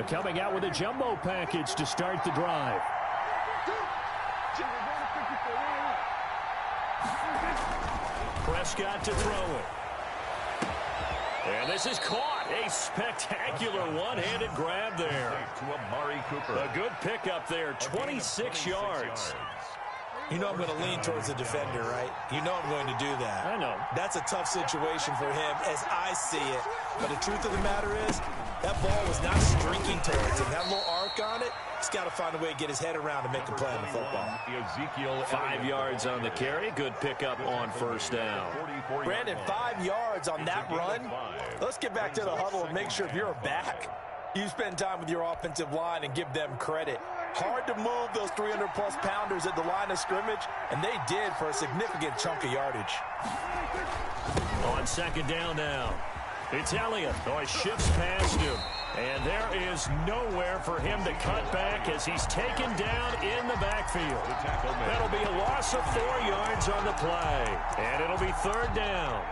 Coming out with a jumbo package to start the drive. Prescott to throw it. And this is caught. A spectacular one-handed grab there. To Amari Cooper. A good pickup there, 26 yards. You know I'm going to lean towards the defender, right? You know I'm going to do that. I know. That's a tough situation for him as I see it. But the truth of the matter is, that ball was not streaking towards him. That little arc on it, he's got to find a way to get his head around and make a play on the football. 5 yards on the carry. Good pickup on first down. Brandon, 5 yards on that run. Let's get back to the huddle and make sure if you're a back, you spend time with your offensive line and give them credit. Hard to move those 300-plus pounders at the line of scrimmage, and they did for a significant chunk of yardage. On second down now, it's Elliott. Oh, he shifts past him. And there is nowhere for him to cut back as he's taken down in the backfield. That'll be a loss of 4 yards on the play. And it'll be third down.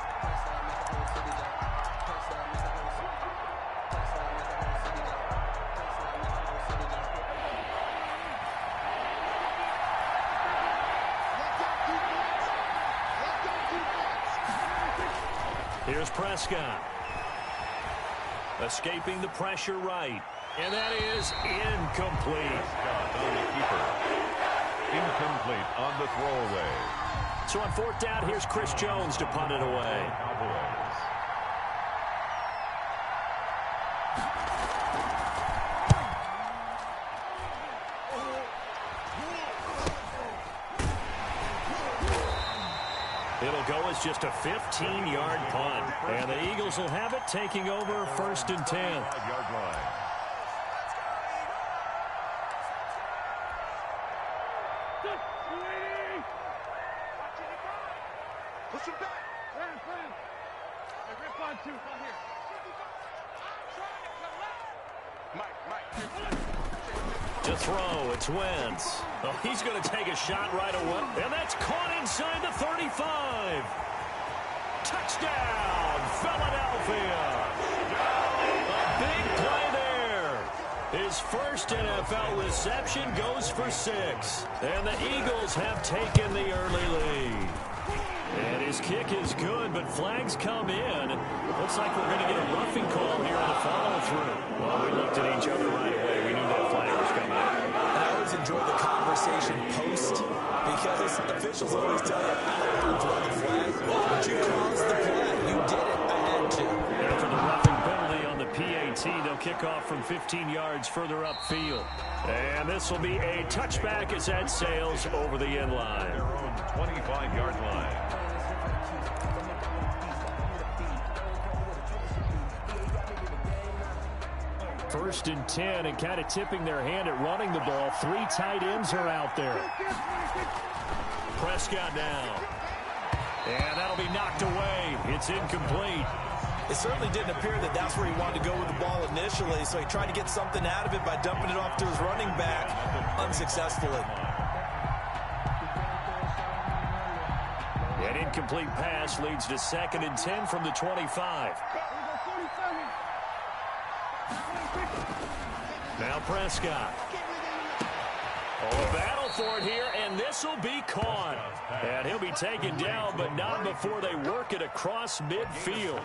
Here's Prescott. Escaping the pressure right. And that is incomplete. On the keeper. Incomplete on the throwaway. So on fourth down, here's Chris Jones to punt it away. It'll go as just a 15-yard punt. And the Eagles will have it, taking over first and 10. To throw, it's Wentz. Oh, he's going to take a shot right away. And that's caught inside the 35. Touchdown, Philadelphia. A big play there. His first NFL reception goes for 6. And the Eagles have taken the early lead. And his kick is good, but flags come in. Looks like we're going to get a roughing call here on the follow-through. Well, we looked at each other right away. We knew that flag was coming. And I always enjoy the conversation post because officials always tell you, I don't throw the flag, but you caused the play. You did it. I had to. After the roughing penalty on the PAT, they'll kick off from 15 yards further upfield. And this will be a touchback as that sails over the end line. Their own 25-yard line. First and 10, and kind of tipping their hand at running the ball. 3 tight ends are out there. Prescott now. And that'll be knocked away. It's incomplete. It certainly didn't appear that that's where he wanted to go with the ball initially, so he tried to get something out of it by dumping it off to his running back unsuccessfully. An incomplete pass leads to second and 10 from the 25. Now Prescott. Oh, a battle for it here, and this will be caught. And he'll be taken down, but not before they work it across midfield.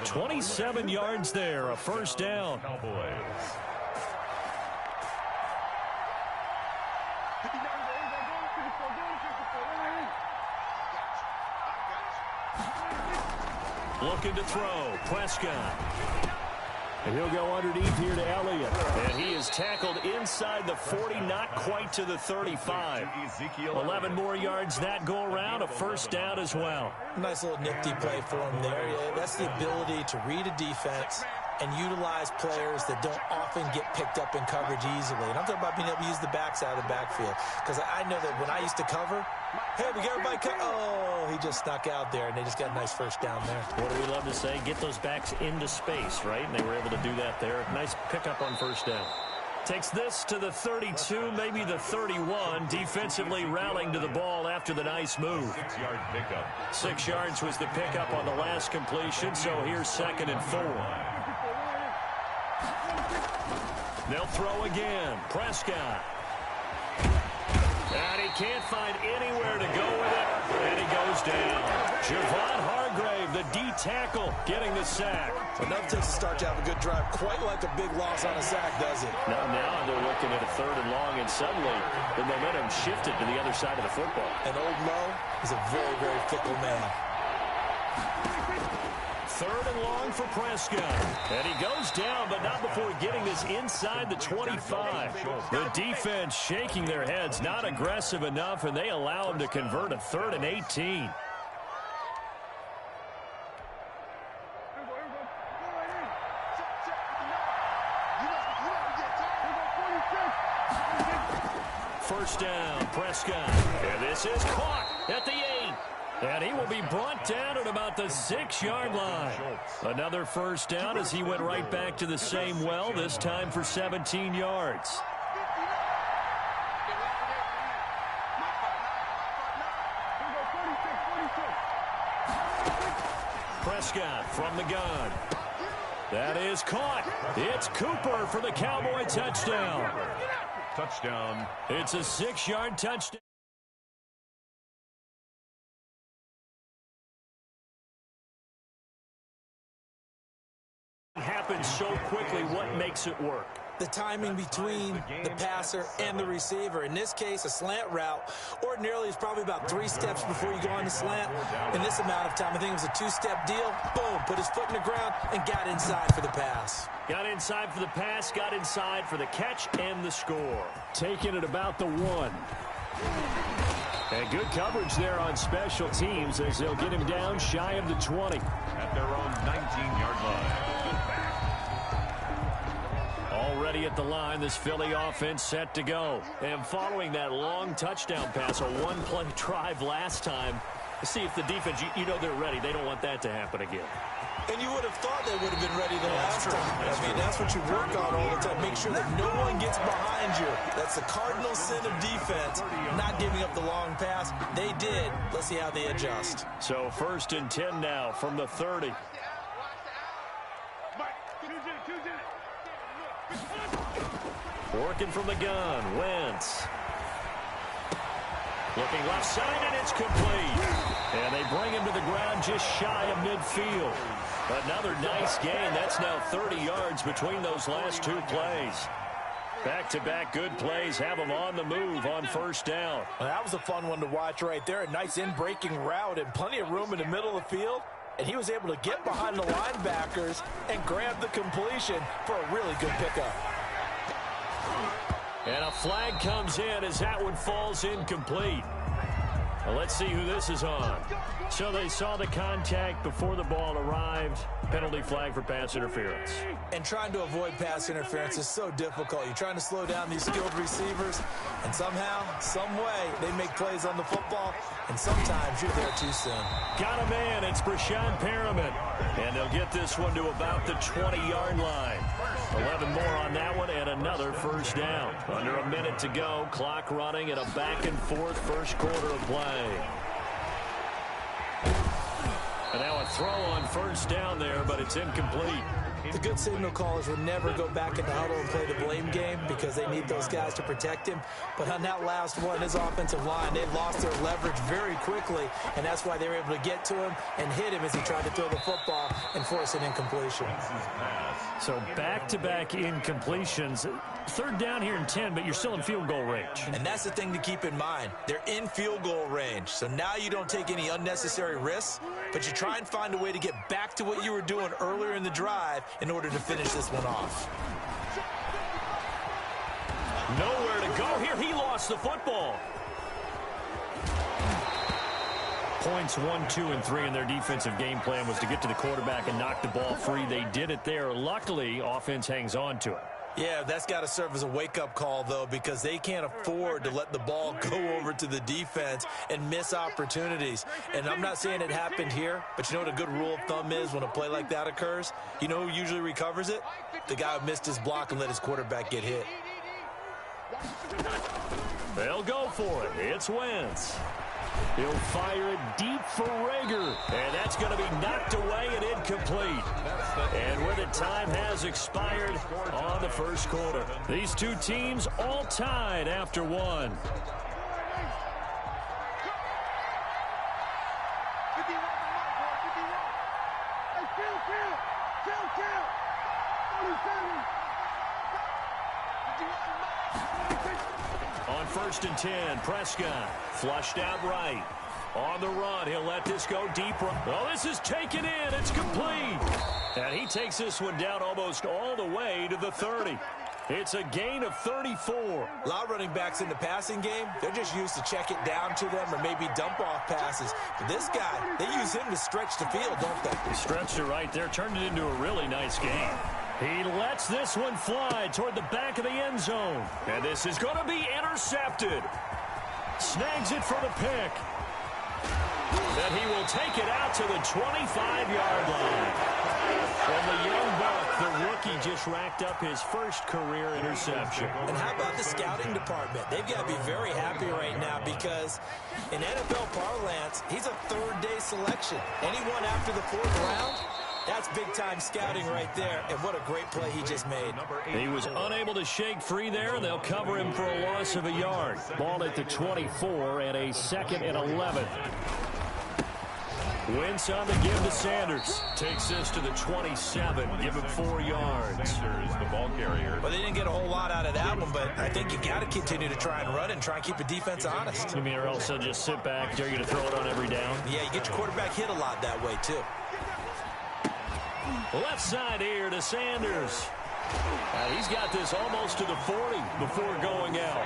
27 yards there, a first down. Looking to throw, Prescott. And he'll go underneath here to Elliott. And he is tackled inside the 40, not quite to the 35. 11 more yards that go around, a first down as well. Nice little nifty play for him there. That's the ability to read a defense and utilize players that don't often get picked up in coverage easily. And I'm talking about being able to use the backs out of the backfield. Because I know that when I used to cover, hey, we got everybody cut. Oh, he just snuck out there, and they just got a nice first down there. What do we love to say? Get those backs into space, right? And they were able to do that there. Nice pickup on first down. Takes this to the 32, maybe the 31. Defensively rallying to the ball after the nice move. 6-yard pickup. 6 yards was the pickup on the last completion, so here's second and 4. They'll throw again. Prescott. And he can't find anywhere to go with it, and he goes down. Javon Hargrave, the D tackle, getting the sack. Enough takes to start to have a good drive. Quite like a big loss on a sack, does it? Now they're looking at a 3rd and long, and suddenly the momentum shifted to the other side of the football. And Old Mo is a very, very fickle man. 3rd and long for Prescott. And he goes down, but not before getting this inside the 25. The defense shaking their heads, not aggressive enough, and they allow him to convert a 3rd and 18. First down, Prescott. And this is caught at the 8. And he will be brought down at about the 6-yard line. Another first down as he went right back to the same well, this time for 17 yards. Prescott from the gun. That is caught. It's Cooper for the Cowboy touchdown. Touchdown. It's a 6-yard touchdown. Happens so quickly, what makes it work? The timing between the passer and the receiver. In this case, a slant route ordinarily is probably about 3 steps before you go on the slant. In this amount of time, I think it was a 2-step deal. Boom, put his foot in the ground and got inside for the pass. Got inside for the pass, got inside for the catch and the score. Taking it about the 1. And good coverage there on special teams as they'll get him down shy of the 20. At their own 19-yard line. Already at the line, this Philly offense set to go. And following that long touchdown pass, a 1-play drive last time, see if the defense, you know they're ready. They don't want that to happen again. And you would have thought they would have been ready the last time. I mean, that's what you work on all the time. Make sure that no one gets behind you. That's the cardinal sin of defense, not giving up the long pass. They did. Let's see how they adjust. So 1st and 10 now from the 30. Working from the gun, Wentz. Looking left side, and it's complete. And they bring him to the ground just shy of midfield. Another nice gain. That's now 30 yards between those last 2 plays. Back-to-back good plays have them on the move on 1st down. Well, that was a fun one to watch right there. A nice in-breaking route and plenty of room in the middle of the field. And he was able to get behind the linebackers and grab the completion for a really good pickup. And a flag comes in as that one falls incomplete. Well, let's see who this is on. So they saw the contact before the ball arrived. Penalty flag for pass interference. And trying to avoid pass interference is so difficult. You're trying to slow down these skilled receivers, and somehow, some way, they make plays on the football, and sometimes you're there too soon. Got a man. It's Brashad Perriman. And they'll get this one to about the 20-yard line. 11 more on that one, and another first down. Under a minute to go, clock running, and a back-and-forth first quarter of play. And now a throw on first down there, but it's incomplete. The good signal callers will never go back in the huddle and play the blame game because they need those guys to protect him. But on that last one, his offensive line, they lost their leverage very quickly, and that's why they were able to get to him and hit him as he tried to throw the football and force an incompletion. So back-to-back incompletions. 3rd down here and 10, but you're still in field goal range. And that's the thing to keep in mind. They're in field goal range. So now you don't take any unnecessary risks, but you try and find a way to get back to what you were doing earlier in the drive in order to finish this one off. Nowhere to go here. He lost the football. Points 1, 2, and 3 in their defensive game plan was to get to the quarterback and knock the ball free. They did it there. Luckily, offense hangs on to it. Yeah, that's got to serve as a wake-up call, though, because they can't afford to let the ball go over to the defense and miss opportunities. And I'm not saying it happened here, but you know what a good rule of thumb is when a play like that occurs? You know who usually recovers it? The guy who missed his block and let his quarterback get hit. They'll go for it. It's Wentz. He'll fire it deep for Rager. And that's going to be knocked away and incomplete. And where the time has expired on the first quarter. These two teams all tied after one. On 1st and 10, Prescott flushed out right. On the run, he'll let this go deeper. Oh, this is taken in. It's complete. And he takes this one down almost all the way to the 30. It's a gain of 34. A lot of running backs in the passing game, they're just used to check it down to them or maybe dump off passes. But this guy, they use him to stretch the field, don't they? He stretched it right there, turned it into a really nice game. He lets this one fly toward the back of the end zone. And this is going to be intercepted. Snags it for the pick. Then he will take it out to the 25-yard line. From the young buck, the rookie just racked up his first career interception. And how about the scouting department? They've got to be very happy right now because in NFL parlance, he's a third-day selection. Anyone after the 4th round, that's big-time scouting right there, and what a great play he just made. He was unable to shake free there, and they'll cover him for a loss of a yard. Ball at the 24 and a 2nd and 11. Wentz on the give to Sanders. Takes this to the 27. Give him 4 yards. Sanders, the ball carrier. Well, they didn't get a whole lot out of that one, but I think you got to continue to try and run and try and keep the defense honest. You mean, or else they'll just sit back, dare you to throw it on every down? Yeah, you get your quarterback hit a lot that way, too. Left side here to Sanders. He's got this almost to the 40 before going out.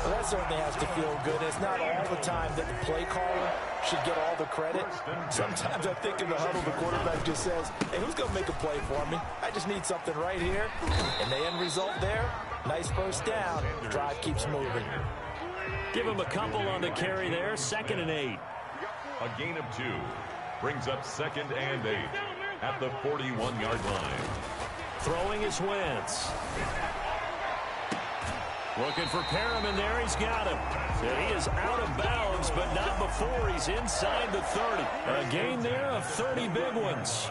Well, that certainly has to feel good. It's not all the time that the play caller should get all the credit. Sometimes I think in the huddle, the quarterback just says, hey, who's going to make a play for me? I just need something right here. And the end result there, nice first down. The drive keeps moving. Give him a couple on the carry there. 2nd and 8. A gain of 2 brings up 2nd and 8 at the 41-yard line. Throwing is Wentz. Looking for Perriman there. He's got him. And he is out of bounds, but not before he's inside the 30. A gain there of 30 big ones.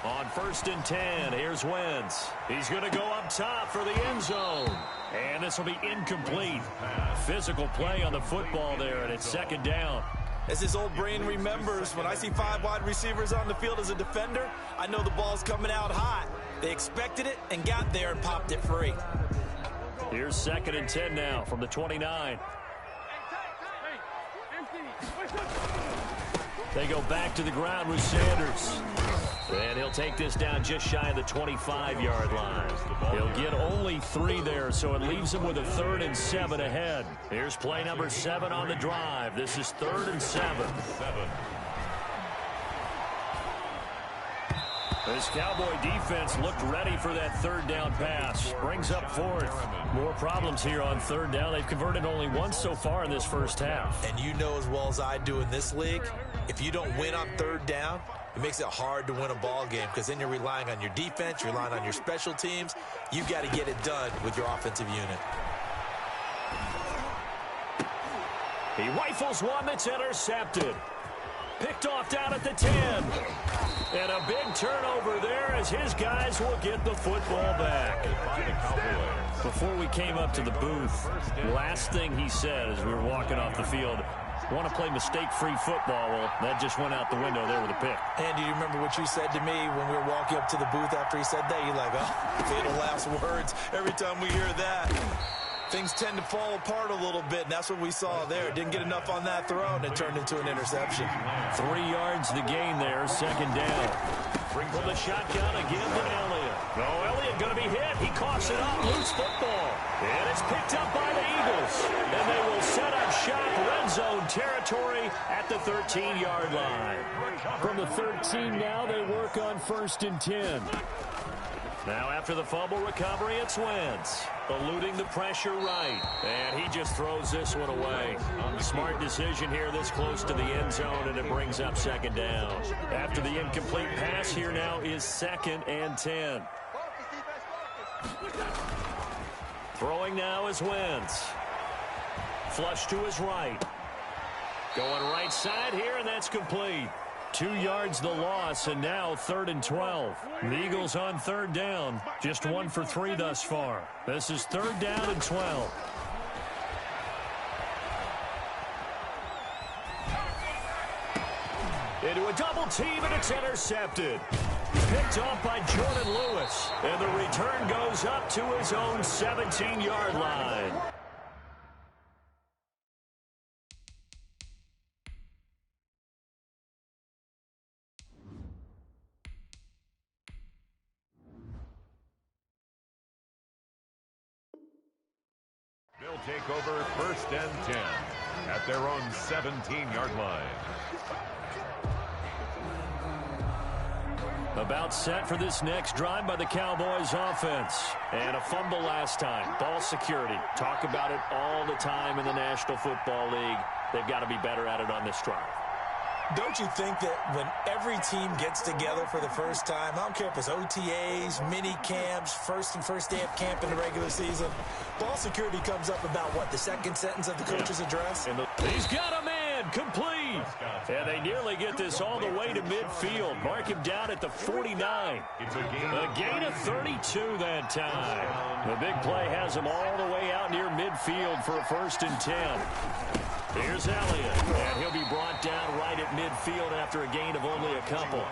On 1st and 10, here's Wentz. He's going to go up top for the end zone. And this will be incomplete. Physical play on the football there, and it's 2nd down. As his old brain remembers, when I see 5 wide receivers on the field as a defender, I know the ball's coming out hot. They expected it and got there and popped it free. Here's 2nd and 10 now from the 29. They go back to the ground with Sanders. And he'll take this down just shy of the 25-yard line. He'll get only 3 there, so it leaves him with a 3rd and 7 ahead. Here's play number 7 on the drive. This is 3rd and 7. This Cowboy defense looked ready for that 3rd down pass. Brings up 4th. More problems here on 3rd down. They've converted only once so far in this first half. And you know as well as I do in this league, if you don't win on 3rd down, it makes it hard to win a ball game because then you're relying on your defense, you're relying on your special teams. You've got to get it done with your offensive unit. He rifles one that's intercepted. Picked off down at the 10. And a big turnover there as his guys will get the football back. Before we came up to the booth, last thing he said as we were walking off the field, want to play mistake-free football. Well, that just went out the window there with a pick. And do you remember what you said to me when we were walking up to the booth after he said that? You're like, oh, fatal last words. Every time we hear that, things tend to fall apart a little bit, and that's what we saw there. Didn't get enough on that throw, and it turned into an interception. 3 yards the gain there, 2nd down. From the shotgun again to Elliott. Oh, Elliott going to be hit. He coughs it up. Loose football. And it's picked up by the Eagles. And they will set up shop red zone territory at the 13-yard line. From the 13 now, they work on 1st and 10. Now after the fumble recovery, it's Wentz. Eluding the pressure right. And he just throws this one away. Smart decision here this close to the end zone, and it brings up second down. After the incomplete pass, here now is 2nd and 10. Throwing now is Wentz. Flush to his right. Going right side here, and that's complete. 2 yards the loss, and now 3rd and 12. The Eagles on 3rd down. Just 1 for 3 thus far. This is 3rd down and 12. Into a double team, and it's intercepted. Picked off by Jordan Lewis. And the return goes up to his own 17-yard line. They'll take over 1st and 10 at their own 17-yard line. About set for this next drive by the Cowboys offense. And a fumble last time. Ball security. Talk about it all the time in the National Football League. They've got to be better at it on this drive. Don't you think that when every team gets together for the first time, I don't care if it's OTAs, mini camps, first day of camp in the regular season, ball security comes up about, what, the second sentence of the coach's address? He's got a man, complete. And they nearly get this all the way to midfield. Mark him down at the 49. A gain of 32 that time. The big play has him all the way out near midfield for a 1st and 10. Here's Elliott, and he'll be brought down right at midfield after a gain of only a couple.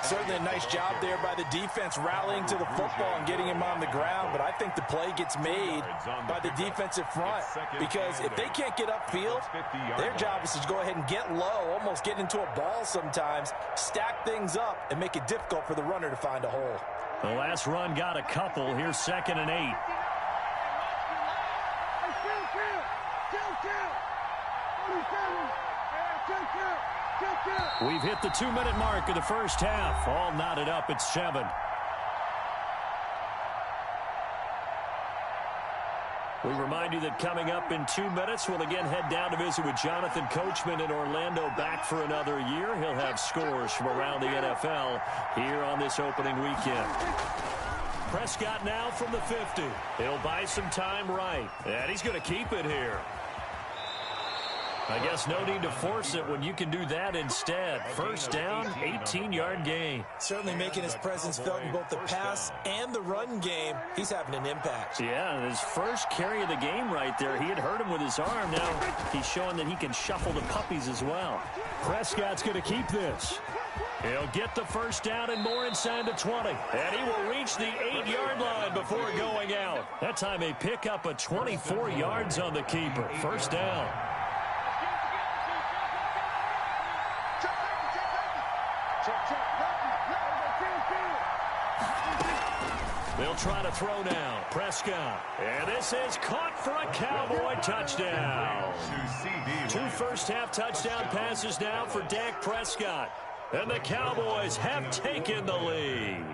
Certainly a nice job there by the defense rallying to the football and getting him on the ground, but I think the play gets made by the defensive front because if they can't get upfield, their job is to go ahead and get low, almost get into a ball sometimes, stack things up, and make it difficult for the runner to find a hole. The last run got a couple. Here's 2nd and 8. We've hit the 2-minute mark of the first half. All knotted up at 7. We remind you that coming up in 2 minutes, we'll again head down to visit with Jonathan Coachman in Orlando, back for another year. He'll have scores from around the NFL here on this opening weekend. Prescott now from the 50. He'll buy some time right. And he's going to keep it here. I guess no need to force it when you can do that instead. 1st down, 18-yard gain. Certainly making his presence felt in both the pass and the run game. He's having an impact. Yeah, and his first carry of the game right there, he had hurt him with his arm. Now he's showing that he can shuffle the puppies as well. Prescott's going to keep this. He'll get the 1st down and more inside the 20. And he will reach the 8-yard line before going out. That time they pick up a 24 yards on the keeper. 1st down. They'll try to throw now. Prescott. And this is caught for a Cowboy touchdown. 2 first-half touchdown passes now for Dak Prescott. And the Cowboys have taken the lead.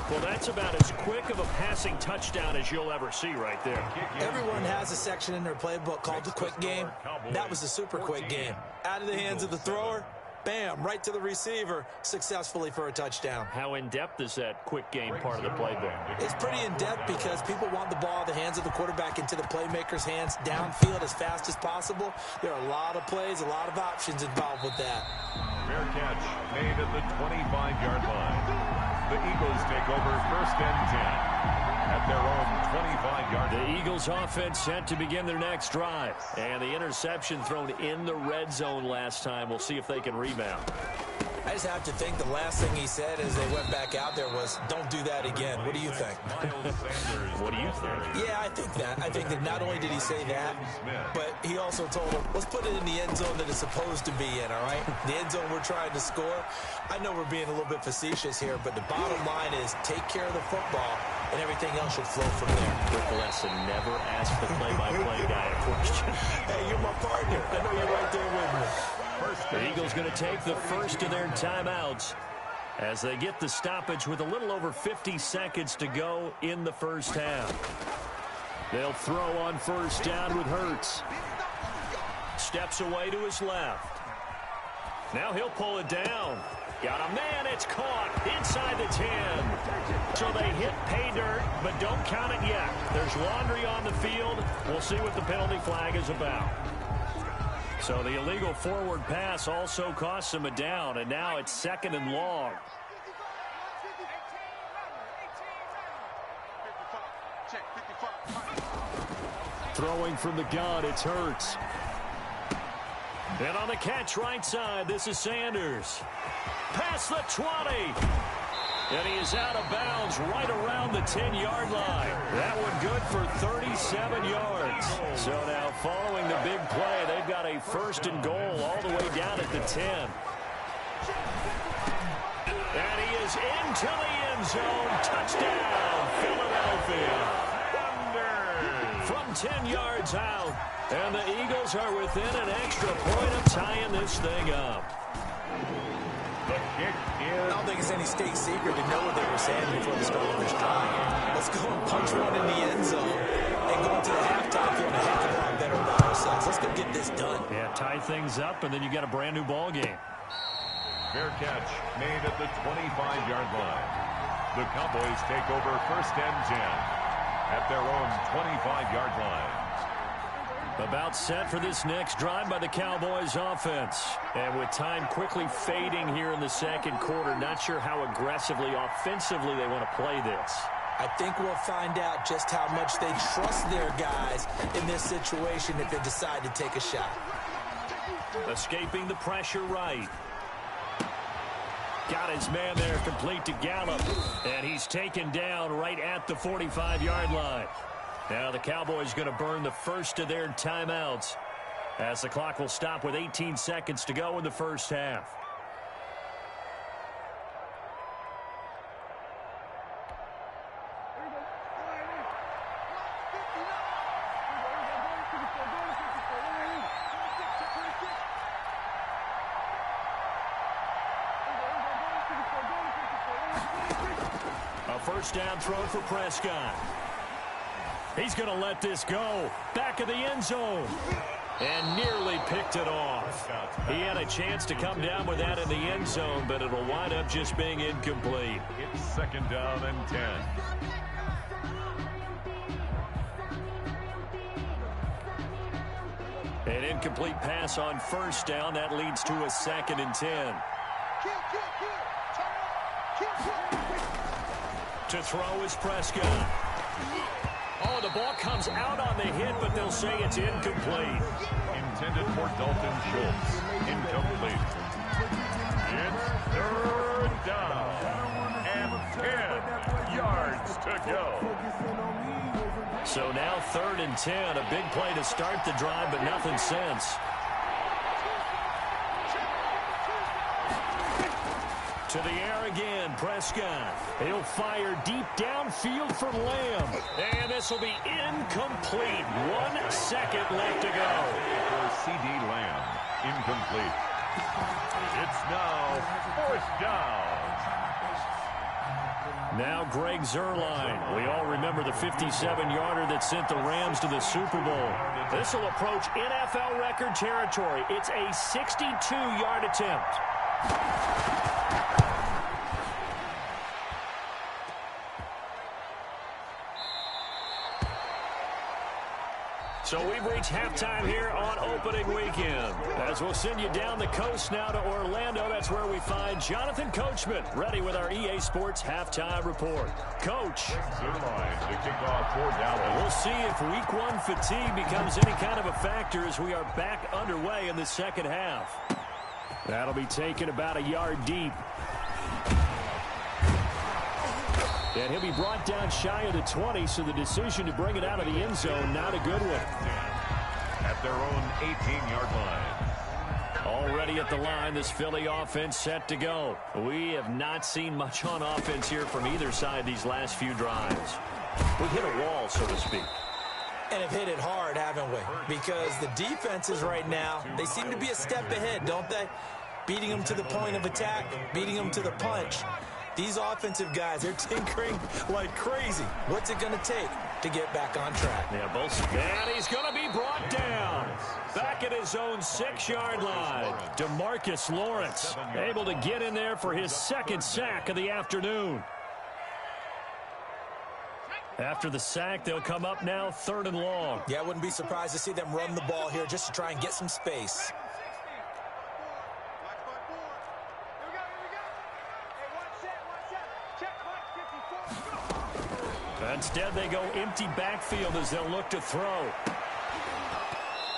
Well, that's about as quick of a passing touchdown as you'll ever see right there. Everyone has a section in their playbook called the quick game. That was the super quick game. Out of the hands of the thrower, bam, right to the receiver, successfully for a touchdown. How in-depth is that quick game part of the playbook? It's pretty in-depth because people want the ball out of the hands of the quarterback into the playmaker's hands downfield as fast as possible. There are a lot of plays, a lot of options involved with that. Fair catch made at the 25-yard line. The Eagles take over 1st and 10 at their own 25-yard line. The Eagles offense set to begin their next drive. And the interception thrown in the red zone last time. We'll see if they can rebound. I just have to think the last thing he said as they went back out there was, don't do that again. What do you think? What do you think? Yeah, I think that. I think that not only did he say that, but he also told him, let's put it in the end zone that it's supposed to be in, all right? The end zone we're trying to score. I know we're being a little bit facetious here, but the bottom line is take care of the football, and everything else should flow from there. Quick lesson, never ask the play-by-play guy a question. Hey, you're my partner. I know you're right there with me. The Eagles going to take the first of their timeouts. as they get the stoppage with a little over 50 seconds to go in the first half. They'll throw on first down with Hurts. Steps away to his left. Now he'll pull it down. Got a man, it's caught inside the 10. So they hit pay dirt, but don't count it yet. There's laundry on the field. We'll see what the penalty flag is about. So the illegal forward pass also costs him a down, and now it's 2nd and long. Throwing from the gun, it's Hurts. And on the catch right side, this is Sanders. Past the 20. And he is out of bounds right around the 10-yard line. That one good for 37 yards. So now following the big play, they've got a 1st and goal all the way down at the 10. And he is into the end zone. Touchdown, Philadelphia. From 10 yards out. And the Eagles are within an extra point of tying this thing up. The kick is... I don't think it's any state secret to know what they were saying before the start of this drive. Let's go and punch one in the end zone and go into the halftime feeling a heck of a lot better about ourselves. Let's go get this done. Yeah, tie things up, and then you got a brand new ball game. Fair catch made at the 25-yard line. The Cowboys take over 1st and 10 at their own 25-yard line. About set for this next drive by the Cowboys offense. And with time quickly fading here in the second quarter, not sure how aggressively, offensively they want to play this. I think we'll find out just how much they trust their guys in this situation if they decide to take a shot. Escaping the pressure right. Got his man there, complete to Gallup. And he's taken down right at the 45-yard line. Now the Cowboys going to burn the first of their timeouts as the clock will stop with 18 seconds to go in the first half. A first down throw for Prescott. He's going to let this go. Back of the end zone. And nearly picked it off. He had a chance to come down with that in the end zone, but it'll wind up just being incomplete. It's 2nd down and 10. An incomplete pass on first down. That leads to a 2nd and 10. To throw is Prescott. Oh, the ball comes out on the hit, but they'll say it's incomplete. Intended for Dalton Schultz. Incomplete. It's 3rd down and 10 yards to go. So now 3rd and 10. A big play to start the drive, but nothing since. To the air again, Prescott. He'll fire deep downfield for Lamb. And this will be incomplete. 1 second left to go. For C.D. Lamb, incomplete. It's now 4th down. Now Greg Zuerlein. We all remember the 57-yarder that sent the Rams to the Super Bowl. This will approach NFL record territory. It's a 62-yard attempt. So we've reached halftime here on opening weekend. As we'll send you down the coast now to Orlando, that's where we find Jonathan Coachman, ready with our EA Sports halftime report. Coach. Zuerlein to kick off for Dallas. We'll see if week 1 fatigue becomes any kind of a factor as we are back underway in the second half. That'll be taken about a yard deep. And he'll be brought down shy of the 20, so the decision to bring it out of the end zone, not a good one. At their own 18-yard line. Already at the line, this Philly offense set to go. We have not seen much on offense here from either side these last few drives. We hit a wall, so to speak. And have hit it hard, haven't we? Because the defenses right now, they seem to be a step ahead, don't they? beating them to the point of attack, beating them to the punch. These offensive guys, they're tinkering like crazy. What's it going to take to get back on track? Yeah, and he's going to be brought down. Back at his own 6-yard line. DeMarcus Lawrence able to get in there for his second sack of the afternoon. After the sack, they'll come up now 3rd and long. Yeah, I wouldn't be surprised to see them run the ball here just to try and get some space. Instead, they go empty backfield as they'll look to throw.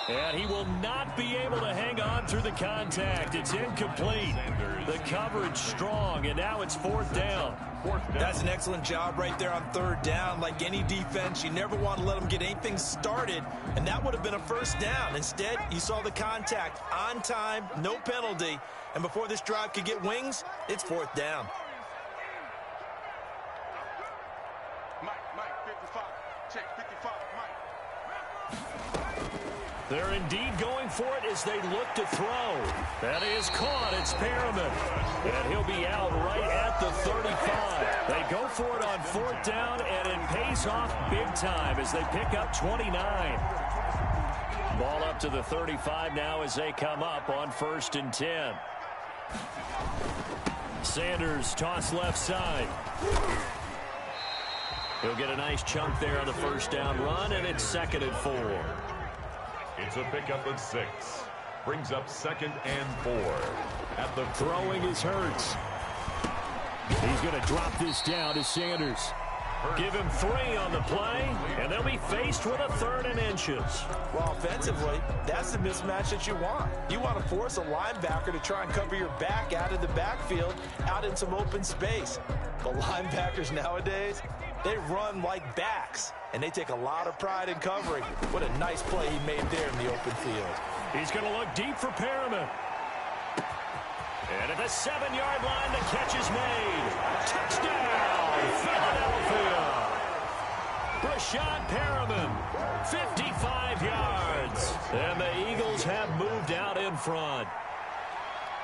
And he will not be able to hang on through the contact. It's incomplete. The coverage strong, and now it's 4th down. That's an excellent job right there on 3rd down. Like any defense, you never want to let them get anything started, and that would have been a 1st down. Instead, you saw the contact on time, no penalty, and before this drive could get wings, it's 4th down. They're indeed going for it as they look to throw. That is caught. It's Perriman. And he'll be out right at the 35. They go for it on 4th down, and it pays off big time as they pick up 29. Ball up to the 35 now as they come up on 1st and 10. Sanders toss left side. He'll get a nice chunk there on the 1st down run, and it's 2nd and 4. It's a pickup of 6. Brings up 2nd and 4. At the throwing is Hurts. He's going to drop this down to Sanders. Give him 3 on the play, and they'll be faced with a 3rd and inches. Well, offensively, that's the mismatch that you want. You want to force a linebacker to try and cover your back out of the backfield, out in some open space. The linebackers nowadays, they run like backs, and they take a lot of pride in covering. What a nice play he made there in the open field. He's going to look deep for Perriman. And at the 7-yard line, the catch is made. Touchdown, Philadelphia. Brashad Perriman, 55 yards. And the Eagles have moved out in front.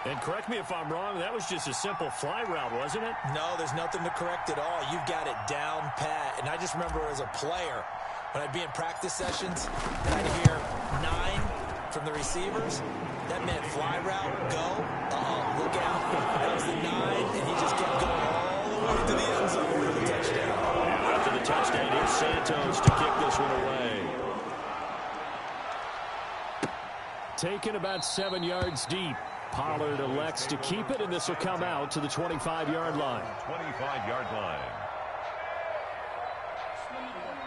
And correct me if I'm wrong, that was just a simple fly route, wasn't it? No, there's nothing to correct at all. You've got it down pat. And I just remember as a player, when I'd be in practice sessions, and I'd hear 9 from the receivers, that meant fly route, go, look out. That was the 9, and he just kept going all the way to the end zone for the touchdown. After the touchdown, here's Santos to kick this one away. Taken about 7 yards deep. Pollard elects to keep it, and this will come out to the 25-yard line. 25-yard line.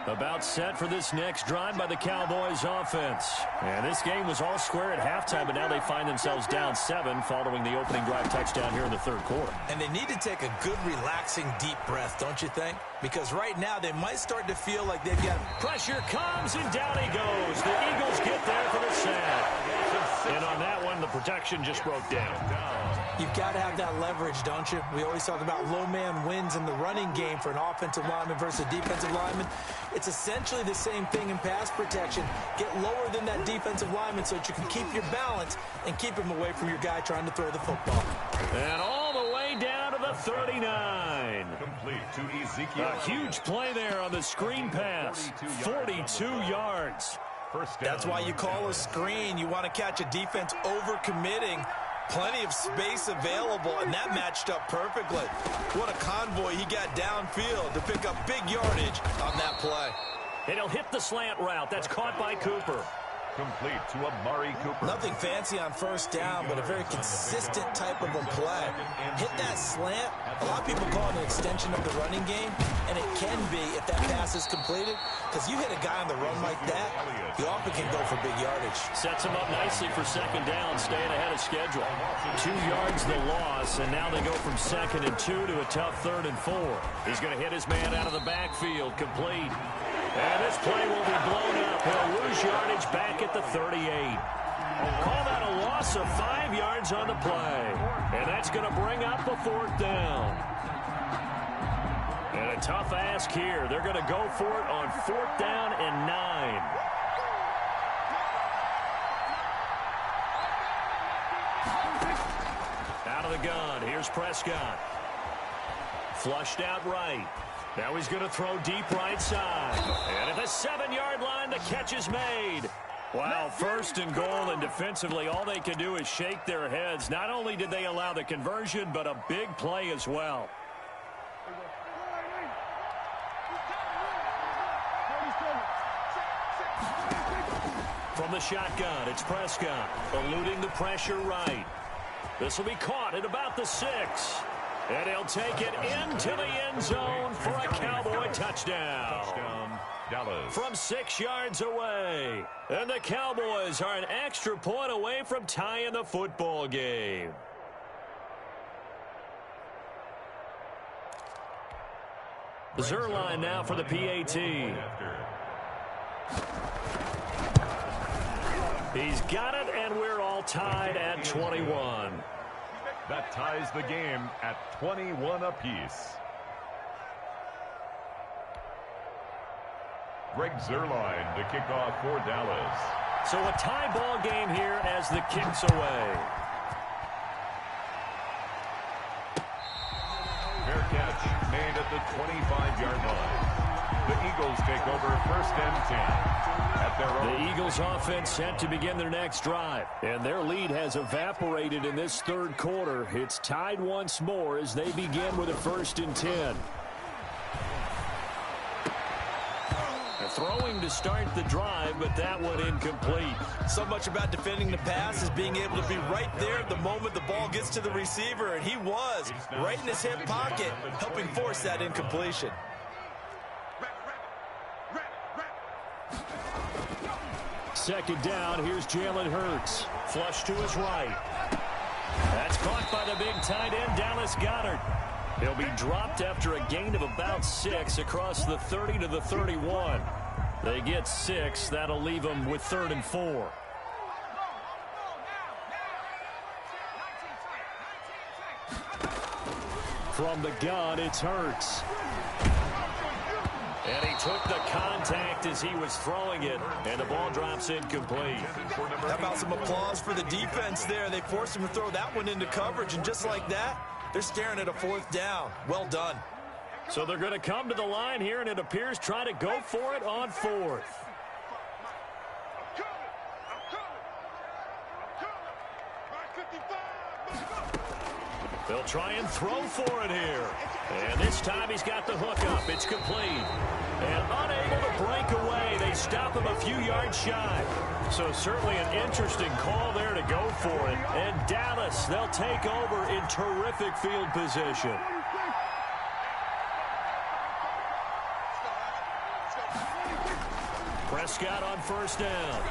About set for this next drive by the Cowboys offense. And this game was all square at halftime, but now they find themselves down 7 following the opening drive touchdown here in the 3rd quarter. And they need to take a good, relaxing, deep breath, don't you think? Because right now they might start to feel like they've got... Pressure comes, and down he goes. The Eagles get there for the sack. And on that one, the protection just broke down. You've got to have that leverage, don't you? We always talk about low man wins in the running game for an offensive lineman versus a defensive lineman. It's essentially the same thing in pass protection. Get lower than that defensive lineman so that you can keep your balance and keep him away from your guy trying to throw the football. And all the way down to the 39. Complete to Ezekiel. A huge play there on the screen pass. 42 yards. That's why you call a screen. You want to catch a defense over-committing. Plenty of space available, and that matched up perfectly. What a convoy he got downfield to pick up big yardage on that play. And he'll hit the slant route. That's caught by Cooper. Complete to Amari Cooper. Nothing fancy on 1st down, but a very consistent type of a play. Hit that slant. A lot of people call it an extension of the running game, and it can be if that pass is completed, because you hit a guy on the run like that, you often can go for big yardage. Sets him up nicely for 2nd down, staying ahead of schedule. 2 yards the loss, and now they go from 2nd and 2 to a tough 3rd and 4. He's going to hit his man out of the backfield, complete. And this play will be blown up. He'll lose yardage back at the 38. Call that a loss of 5 yards on the play. And that's going to bring up a 4th down. And a tough ask here. They're going to go for it on 4th down and 9. out of the gun. Here's Prescott. Flushed out right. Now he's going to throw deep right side. And at the 7-yard line, the catch is made. Wow, 1st and goal, and defensively, all they can do is shake their heads. Not only did they allow the conversion, but a big play as well. From the shotgun, it's Prescott, eluding the pressure right. This will be caught at about the 6. And he'll take it into the end zone for a Cowboy touchdown. Dallas. From 6 yards away. And the Cowboys are an extra point away from tying the football game. Zerline now for the PAT. He's got it, and we're all tied at 21. That ties the game at 21 apiece. Greg Zerline to kick off for Dallas. So a tie ball game here as the kick's away. Fair catch made at the 25-yard line. The Eagles take over 1st and 10 at their own. The Eagles offense set to begin their next drive. And their lead has evaporated in this 3rd quarter. It's tied once more as they begin with a 1st and 10. Throwing to start the drive, but that one incomplete. So much about defending the pass is being able to be right there at the moment the ball gets to the receiver, and he was right in his hip pocket, helping force that incompletion. Second down, here's Jalen Hurts. Flush to his right. That's caught by the big tight end, Dallas Goedert. He'll be dropped after a gain of about 6 across the 30 to the 31. They get 6. That'll leave them with 3rd and 4. From the gun, it's Hurts. And he took the contact as he was throwing it, and the ball drops incomplete. How about some applause for the defense there? They forced him to throw that one into coverage, and just like that, they're staring at a 4th down. Well done. So they're going to come to the line here, and it appears try to go for it on 4th. They'll try and throw for it here. And this time he's got the hook up. It's complete. And unable to break away. They stop him a few yards shy. So certainly an interesting call there to go for it. And Dallas, they'll take over in terrific field position. Prescott on 1st down.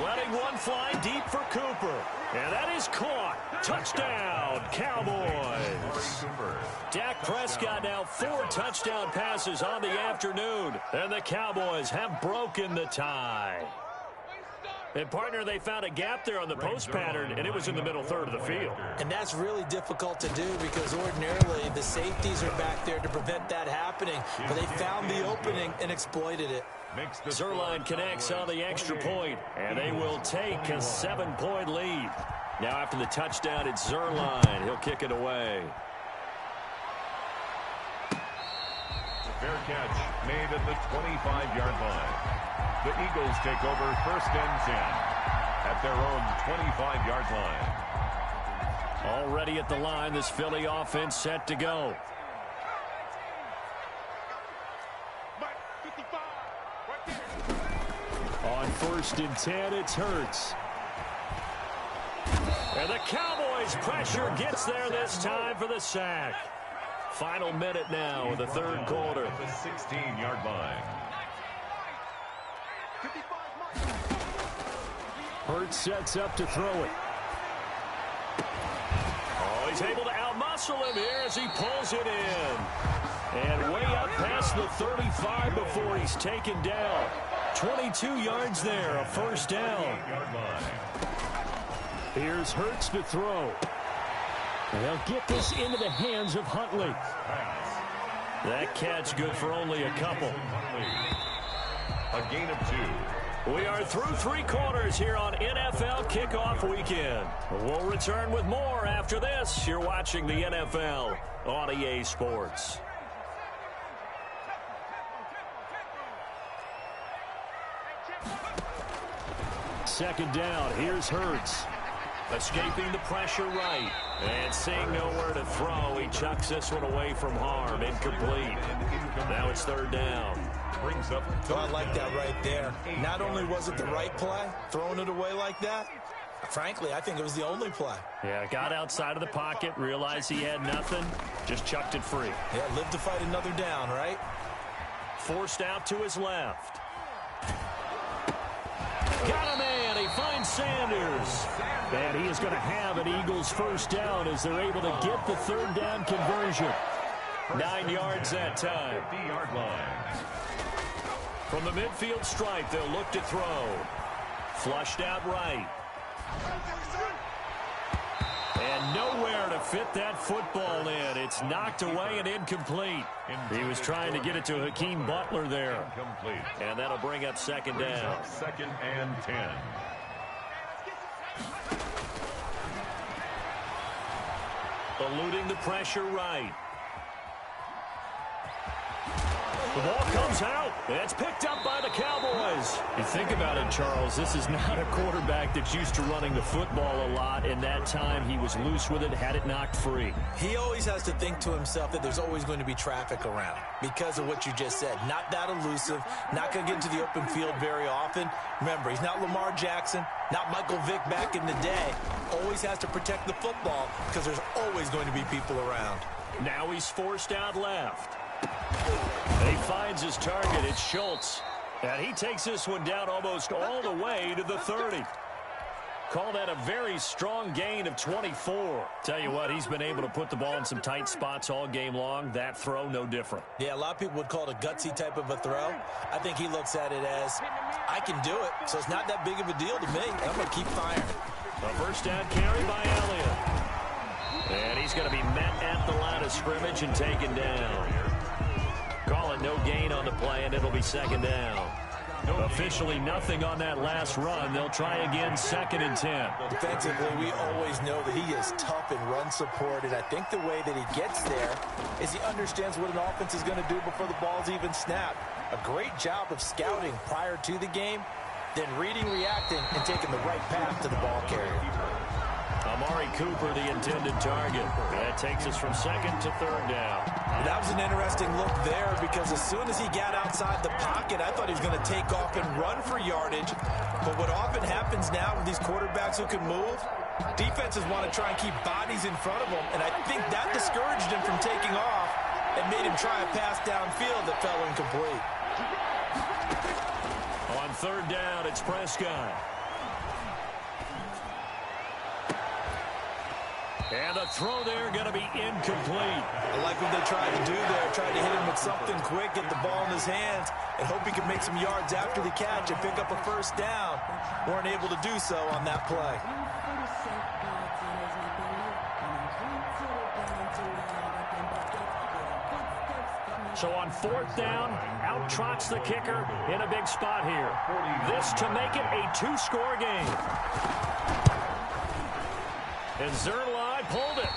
Letting one fly deep for Cooper. And that is caught. Touchdown, Cowboys. Dak Prescott now 4 touchdown passes on the afternoon. And the Cowboys have broken the tie. And, partner, they found a gap there on the post pattern, and it was in the middle 3rd of the field. And that's really difficult to do because ordinarily the safeties are back there to prevent that happening. But they found the opening and exploited it. Zerline connects on the extra point, and they will take a 7-point lead. Now after the touchdown, it's Zerline. He'll kick it away. Fair catch made at the 25-yard line. The Eagles take over 1st and 10 at their own 25-yard line. Already at the line, this Philly offense set to go. On 1st and 10, it's Hurts. And the Cowboys' pressure gets there this time for the sack. Final minute now of the 3rd quarter. At the 16-yard line. Hurts sets up to throw it. Oh, he's able to outmuscle him here as he pulls it in. And way up past the 35 before he's taken down. 22 yards there, a 1st down. Here's Hurts to throw. And they'll get this into the hands of Huntley. That catch good for only a couple. A gain of 2. We are through 3 quarters here on NFL Kickoff Weekend. We'll return with more after this. You're watching the NFL on EA Sports. Second down, here's Hurts. Escaping the pressure right. And seeing nowhere to throw, he chucks this one away from harm. Incomplete. Now it's third down. Brings up. Oh, I like that right there. Not only was it the right play, throwing it away like that, frankly, I think it was the only play. Yeah, got outside of the pocket, realized he had nothing, just chucked it free. Yeah, live to fight another down, right? Forced out to his left. Got a man. He finds Sanders. And he is going to have an Eagles first down as they're able to get the third down conversion. 9 yards that time. 50-yard line. From the midfield stripe, they'll look to throw. Flushed out right. And nowhere to fit that football in. It's knocked away and incomplete. He was trying to get it to Hakeem Butler there. Incomplete. And that'll bring up second down. Second and 10. Eluding the pressure right. The ball comes out. It's picked up by the Cowboys. You think about it, Charles, this is not a quarterback that's used to running the football a lot. In that time, he was loose with it, had it knocked free. He always has to think to himself that there's always going to be traffic around because of what you just said. Not that elusive, not going to get into the open field very often. Remember, he's not Lamar Jackson, not Michael Vick back in the day. Always has to protect the football because there's always going to be people around. Now he's forced out left. He finds his target. It's Schultz. And he takes this one down almost all the way to the 30. Call that a very strong gain of 24. Tell you what, he's been able to put the ball in some tight spots all game long. That throw, no different. Yeah, a lot of people would call it a gutsy type of a throw. I think he looks at it as, I can do it, so it's not that big of a deal to me. I'm going to keep firing. A first down carry by Elliott. And he's going to be met at the line of scrimmage and taken down. Call it no gain on the play, and it'll be second down. Officially nothing on that last run. They'll try again, second and 10. Defensively, we always know that he is tough and run support, and I think the way that he gets there is he understands what an offense is going to do before the ball's even snapped. A great job of scouting prior to the game, then reading, reacting, and taking the right path to the ball carrier. Amari Cooper, the intended target. That takes us from second to third down. That was an interesting look there because as soon as he got outside the pocket, I thought he was going to take off and run for yardage. But what often happens now with these quarterbacks who can move, defenses want to try and keep bodies in front of them. And I think that discouraged him from taking off and made him try a pass downfield that fell incomplete. On third down, it's Prescott. And the throw there going to be incomplete. I like what they tried to do there. Tried to hit him with something quick, get the ball in his hands, and hope he could make some yards after the catch and pick up a first down. Weren't able to do so on that play. So on fourth down, out trots the kicker in a big spot here. This to make it a 2-score game. And Zerline pulled it.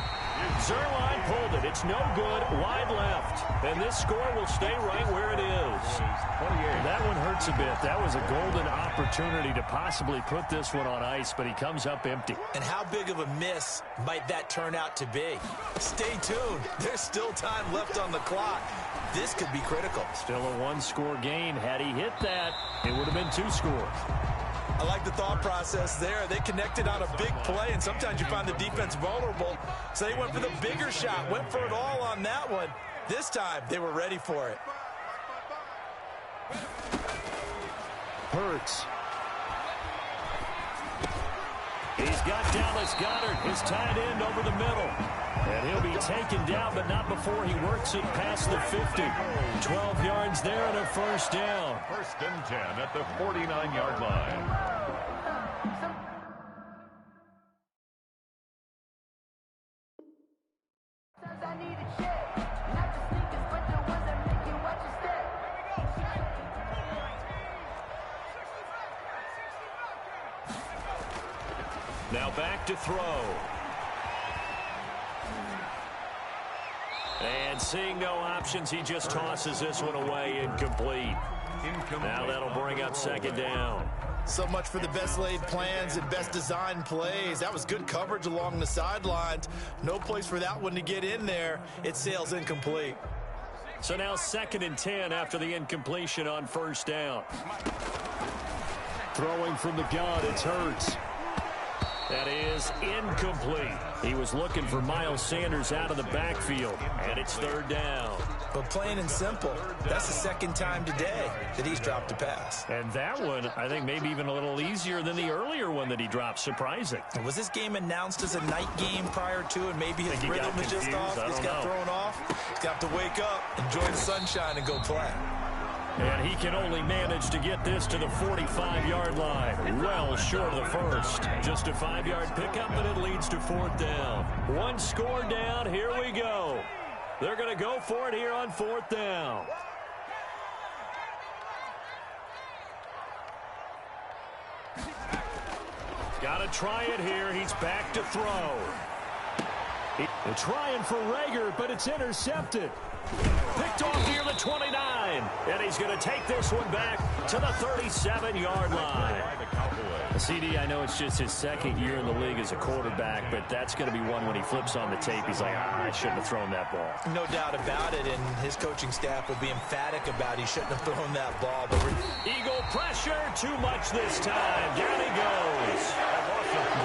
Zerline pulled it. It's no good. Wide left. And this score will stay right where it is. That one hurts a bit. That was a golden opportunity to possibly put this one on ice, but he comes up empty. And how big of a miss might that turn out to be? Stay tuned. There's still time left on the clock. This could be critical. Still a 1-score game. Had he hit that, it would have been 2 scores. I like the thought process there. They connected on a big play, and sometimes you find the defense vulnerable. So they went for the bigger shot, went for it all on that one. This time, they were ready for it. Hurts. He's got Dallas Goedert, his tight end, over the middle. And he'll be taken down, but not before he works it past the 50. 12 yards there and a first down. First and 10 at the 49-yard line. back to throw. And seeing no options, he just tosses this one away, incomplete. Now that'll bring up second down. So much for the best laid plans and best designed plays. That was good coverage along the sidelines. No place for that one to get in there. It sails incomplete. So now 2nd and 10 after the incompletion on first down. Throwing from the gun, it's Hurts. That is incomplete. He was looking for Miles Sanders out of the backfield, and it's 3rd down. But plain and simple, that's the 2nd time today that he's dropped a pass. And that one, I think, maybe even a little easier than the earlier one that he dropped. Surprising. Was this game announced as a night game prior to, and maybe his rhythm is just off? He's got thrown off. He's got to wake up, enjoy the sunshine, and go play. And he can only manage to get this to the 45-yard line. Well short of the first. Just a 5-yard pickup, and it leads to 4th down. One score down. Here we go. They're going to go for it here on 4th down. Got to try it here. He's back to throw. They're trying for Rager, but it's intercepted. Picked off near the 29. And he's going to take this one back to the 37-yard line. CD, I know it's just his 2nd year in the league as a quarterback, but that's going to be one when he flips on the tape. He's like, I shouldn't have thrown that ball. No doubt about it, and his coaching staff will be emphatic about he shouldn't have thrown that ball. But Eagle pressure, too much this time. Down he goes.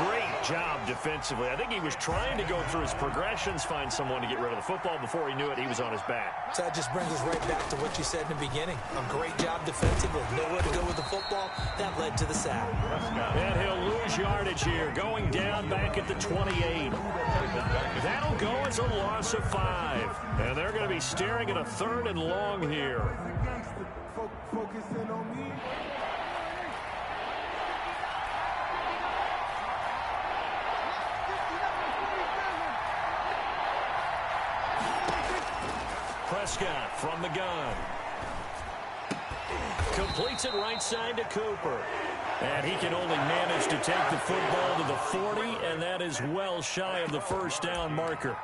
Great job defensively. I think he was trying to go through his progressions, find someone to get rid of the football. Before he knew it, he was on his back. So that just brings us right back to what you said in the beginning. A great job defensively. Nowhere to go with the football. That led to the sack. And he'll lose yardage here, going down back at the 28. That'll go as a loss of 5. And they're going to be staring at a 3rd and long here. Focusing on me. Prescott from the gun. Completes it right side to Cooper. And he can only manage to take the football to the 40, and that is well shy of the first down marker.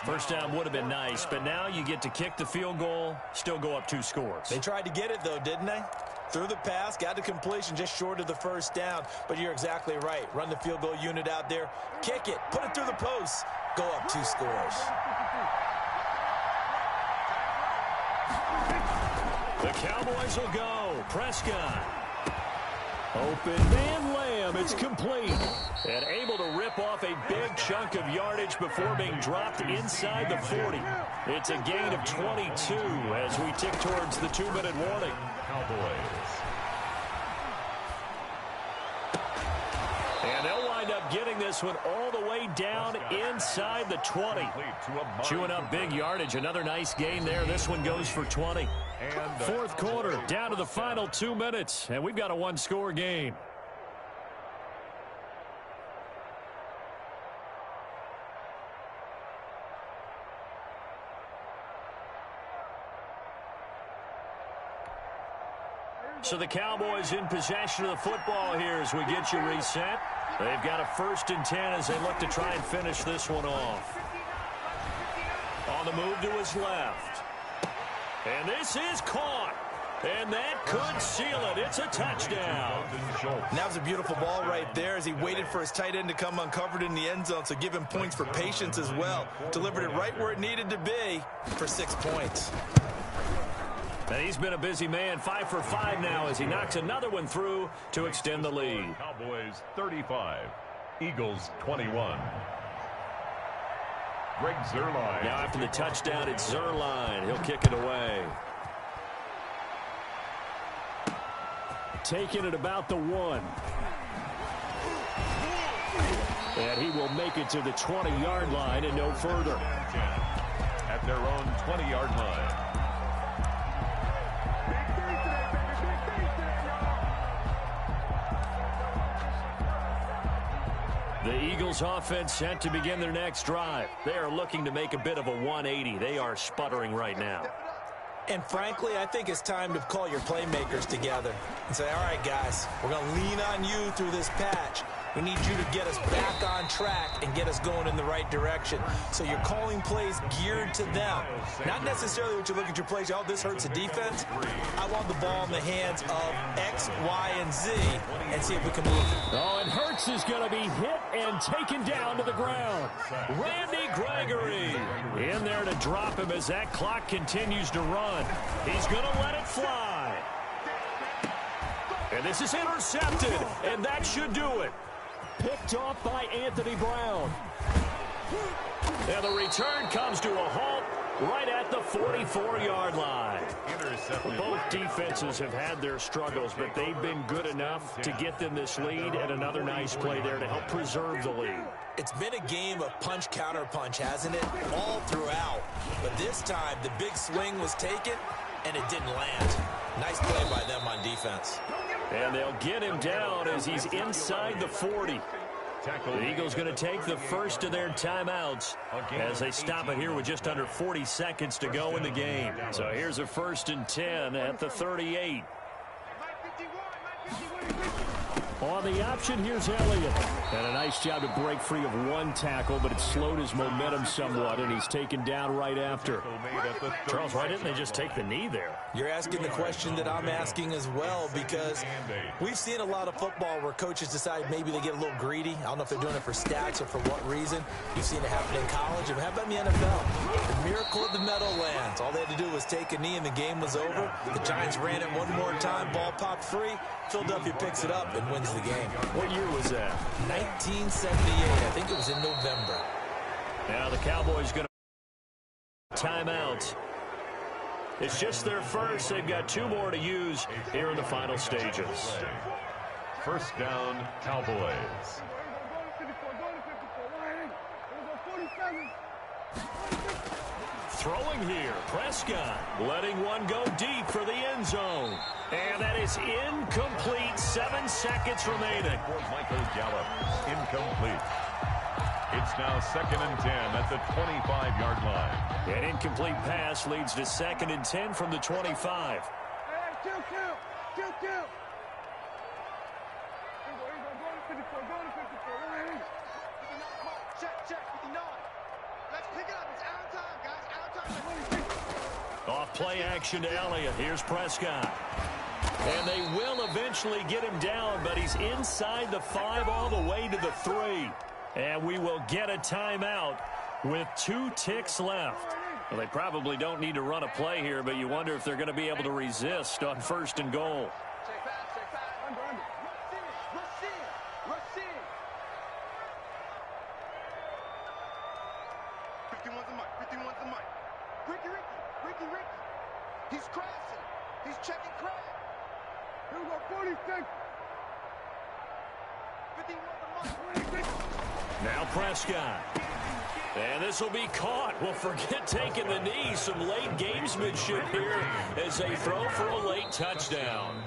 First down would have been nice, but now you get to kick the field goal, still go up 2 scores. They tried to get it, though, didn't they? Threw the pass, got the completion just short of the first down. But you're exactly right. Run the field goal unit out there, kick it, put it through the posts, go up 2 scores. The Cowboys will go. Prescott. Open man Lamb. It's complete. And able to rip off a big chunk of yardage before being dropped inside the 40. It's a gain of 22 as we tick towards the 2-minute warning. Cowboys. And they'll wind up getting this one all the way down inside the 20. Chewing up big yardage. Another nice gain there. This one goes for 20. 4th quarter, down to the final 2 minutes, and we've got a 1-score game. So the Cowboys in possession of the football here as we get you reset. They've got a 1st and 10 as they look to try and finish this one off. On the move to his left. And this is caught. And that could seal it. It's a touchdown. And that was a beautiful ball right there as he waited for his tight end to come uncovered in the end zone. So give him points for patience as well. Delivered it right where it needed to be for 6 points. And he's been a busy man. 5 for 5 now as he knocks another one through to extend the lead. Cowboys 35, Eagles 21. Greg Zuerlein. Now after the touchdown, it's Zuerlein. He'll kick it away. Taking it about the 1. And he will make it to the 20-yard line and no further. At their own 20-yard line. The Eagles offense set to begin their next drive. They are looking to make a bit of a 180. They are sputtering right now. And frankly, I think it's time to call your playmakers together and say, all right, guys, we're going to lean on you through this patch. We need you to get us back on track and get us going in the right direction. So you're calling plays geared to them. Not necessarily what you look at your plays, oh, this hurts the defense. I want the ball in the hands of X, Y, and Z and see if we can move it. Oh, and Hurts is going to be hit and taken down to the ground. Randy Gregory in there to drop him as that clock continues to run. He's going to let it fly. And this is intercepted, and that should do it. Picked off by Anthony Brown. And the return comes to a halt right at the 44-yard line. Both defenses have had their struggles, but they've been good enough to get them this lead, and another nice play there to help preserve the lead. It's been a game of punch-counter-punch, hasn't it? All throughout. But this time, the big swing was taken, and it didn't land. Nice play by them on defense. And they'll get him down as he's inside the 40. The Eagles going to take the first of their timeouts as they stop it here with just under 40 seconds to go in the game. So here's a 1st and 10 at the 38. On the option, here's Elliott. And a nice job to break free of one tackle, but it slowed his momentum somewhat, and he's taken down right after. Charles, why didn't they just take the knee there? You're asking the question that I'm asking as well, because we've seen a lot of football where coaches decide maybe they get a little greedy. I don't know if they're doing it for stats or for what reason. You've seen it happen in college, and how about in the NFL? The miracle of the Meadowlands. All they had to do was take a knee, and the game was over. The Giants ran it one more time. Ball popped free. Philadelphia picks it up and wins the game. What year was that? 1978. I think it was in November. Now the Cowboys going to timeout. It's just their first. They've got 2 more to use here in the final stages. First down, Cowboys. Throwing here, Prescott letting one go deep for the end zone. And that is incomplete. 7 seconds remaining. Michael Gallup, incomplete. It's now 2nd and 10 at the 25-yard line. An incomplete pass leads to 2nd and 10 from the 25. Off play action to Elliott. Here's Prescott. And they will eventually get him down, but he's inside the 5 all the way to the 3. And we will get a timeout with 2 ticks left. Well, they probably don't need to run a play here, but you wonder if they're going to be able to resist on 1st and goal. He's crashing. He's checking crash. Here we go, 46. 51. Now Prescott. And this will be caught. Well, forget taking the knee. Some late gamesmanship here as they throw for a late touchdown.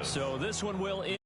So this one will end.